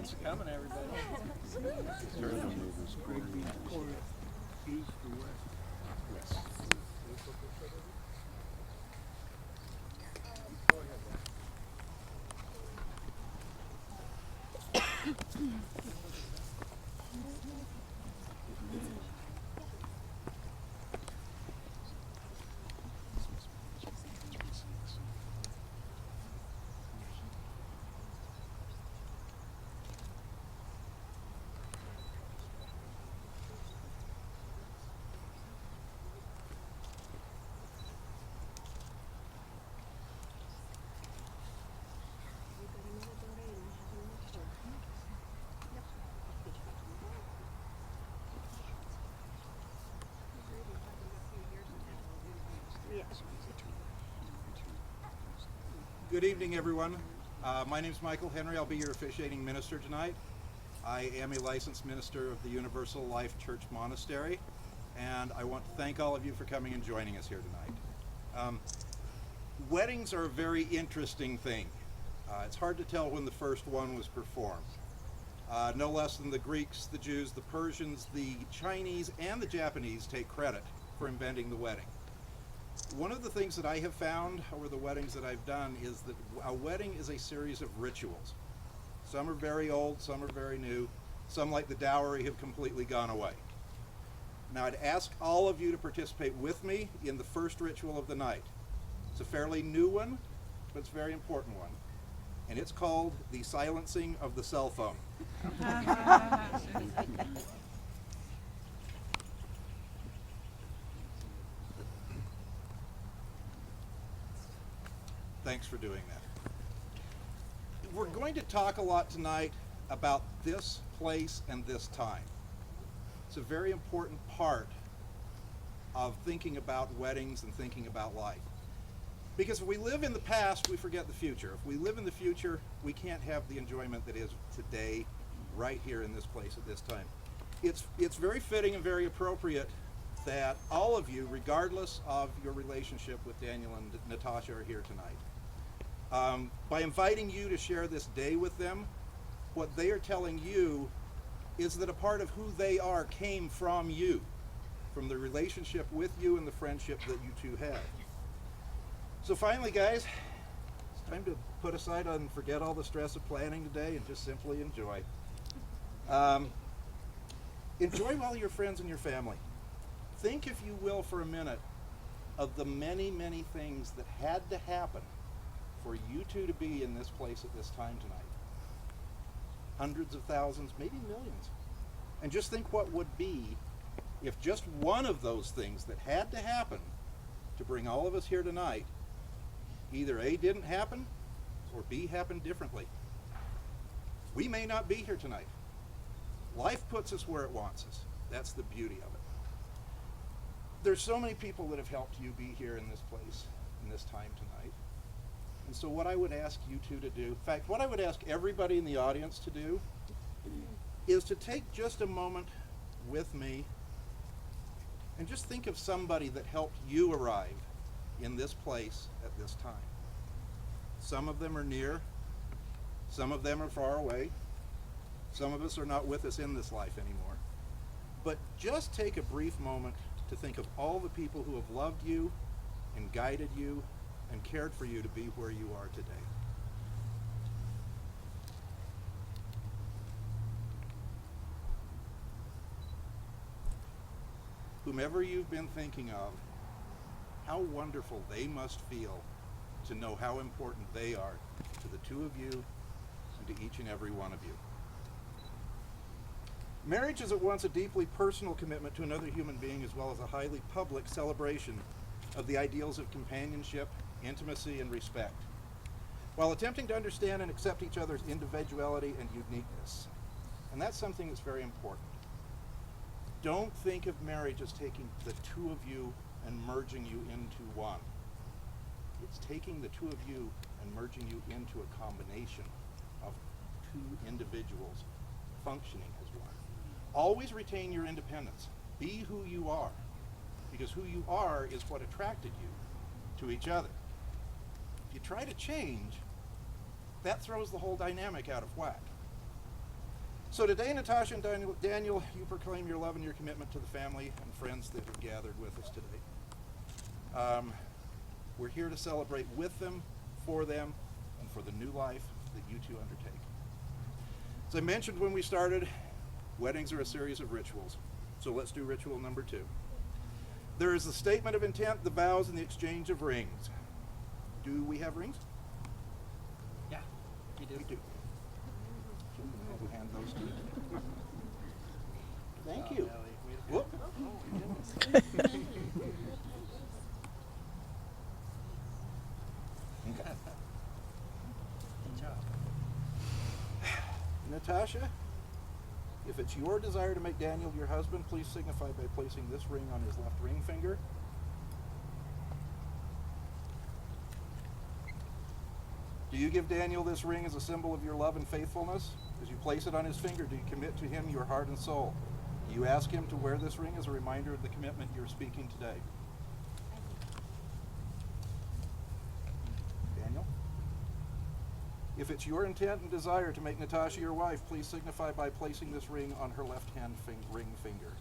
Thanks for coming, everybody. East or west? Good evening, everyone. My name is Michael Henry. I'll be your officiating minister tonight. I am a licensed minister of the Universal Life Church Monastery, and I want to thank all of you for coming and joining us here tonight. Weddings are a very interesting thing. It's hard to tell when the first one was performed. No less than the Greeks, the Jews, the Persians, the Chinese, and the Japanese take credit for inventing the wedding. One of the things that I have found over the weddings that I've done is that a wedding is a series of rituals. Some are very old, some are very new, some, like the dowry, have completely gone away. Now, I'd ask all of you to participate with me in the first ritual of the night. It's a fairly new one, but it's a very important one. And it's called the silencing of the cell phone. Thanks for doing that. We're going to talk a lot tonight about this place and this time. It's a very important part of thinking about weddings and thinking about life. Because if we live in the past, we forget the future. If we live in the future, we can't have the enjoyment that is today, right here in this place at this time. It's very fitting and very appropriate that all of you, regardless of your relationship with Daniel and Natasha, are here tonight. By inviting you to share this day with them, what they are telling you is that a part of who they are came from you, from the relationship with you and the friendship that you two have. So finally, guys, it's time to put aside and forget all the stress of planning today and just simply enjoy. Enjoy while your friends and your family. Think, if you will, for a minute of the many, many things that had to happen for you two to be in this place at this time tonight. Hundreds of thousands, maybe millions. And just think what would be if just one of those things that had to happen to bring all of us here tonight, either A, didn't happen, or B, happened differently. We may not be here tonight. Life puts us where it wants us. That's the beauty of it. There's so many people that have helped you be here in this place, in this time tonight. And so what I would ask you two to do, in fact, what I would ask everybody in the audience to do, is to take just a moment with me and just think of somebody that helped you arrive in this place at this time. Some of them are near, some of them are far away, some of us are not with us in this life anymore. But just take a brief moment to think of all the people who have loved you and guided you and cared for you to be where you are today. Whomever you've been thinking of, how wonderful they must feel to know how important they are to the two of you and to each and every one of you. Marriage is at once a deeply personal commitment to another human being, as well as a highly public celebration of the ideals of companionship, intimacy, and respect, while attempting to understand and accept each other's individuality and uniqueness. And that's something that's very important. Don't think of marriage as taking the two of you and merging you into one. It's taking the two of you and merging you into a combination of two individuals functioning as one. Always retain your independence. Be who you are, because who you are is what attracted you to each other. If you try to change, that throws the whole dynamic out of whack. So today, Natasha and Daniel, you proclaim your love and your commitment to the family and friends that have gathered with us today. We're here to celebrate with them, for them, and for the new life that you two undertake. As I mentioned when we started, weddings are a series of rituals. So let's do ritual number 2. There is the statement of intent, the vows, and the exchange of rings. Do we have rings? Yeah, we do. We do. We'll hand those to you. Thank you. Whoop. Okay. Good job. Natasha, if it's your desire to make Daniel your husband, please signify by placing this ring on his left ring finger. Do you give Daniel this ring as a symbol of your love and faithfulness? As you place it on his finger, do you commit to him your heart and soul? Do you ask him to wear this ring as a reminder of the commitment you're speaking today? Daniel? If it's your intent and desire to make Natasha your wife, please signify by placing this ring on her left-hand ring finger.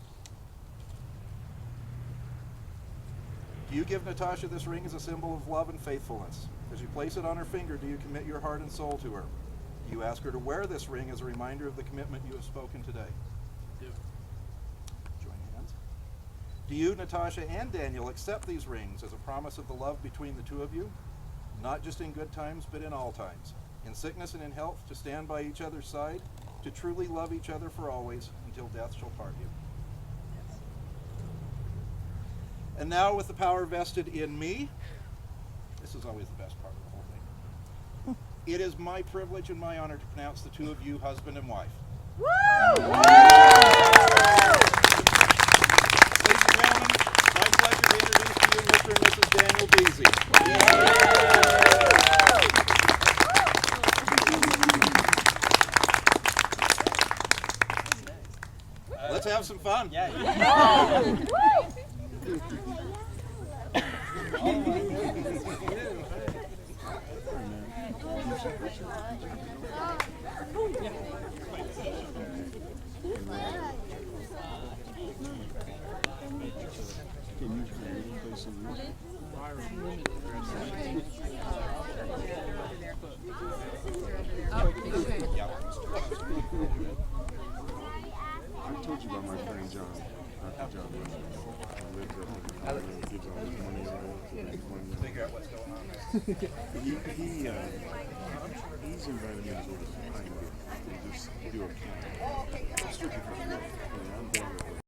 Do you give Natasha this ring as a symbol of love and faithfulness? As you place it on her finger, do you commit your heart and soul to her? Do you ask her to wear this ring as a reminder of the commitment you have spoken today? Do. Join hands. Do you, Natasha and Daniel, accept these rings as a promise of the love between the two of you? Not just in good times, but in all times. In sickness and in health, to stand by each other's side, to truly love each other for always, until death shall part you. Yes. And now, with the power vested in me, this is always the best part of the whole thing. It is my privilege and my honor to pronounce the two of you husband and wife. Woo! Ladies and gentlemen, my pleasure to introduce to you Mr. and Mrs. Daniel Beasy. Let's have some fun. Yeah. I told you about my friend John. Dr. John. He lives up in and gives all his money away. Figure out what's going on there. He's invited me to go to Pine and just do a camp. Strictly for the work. I'm done with it.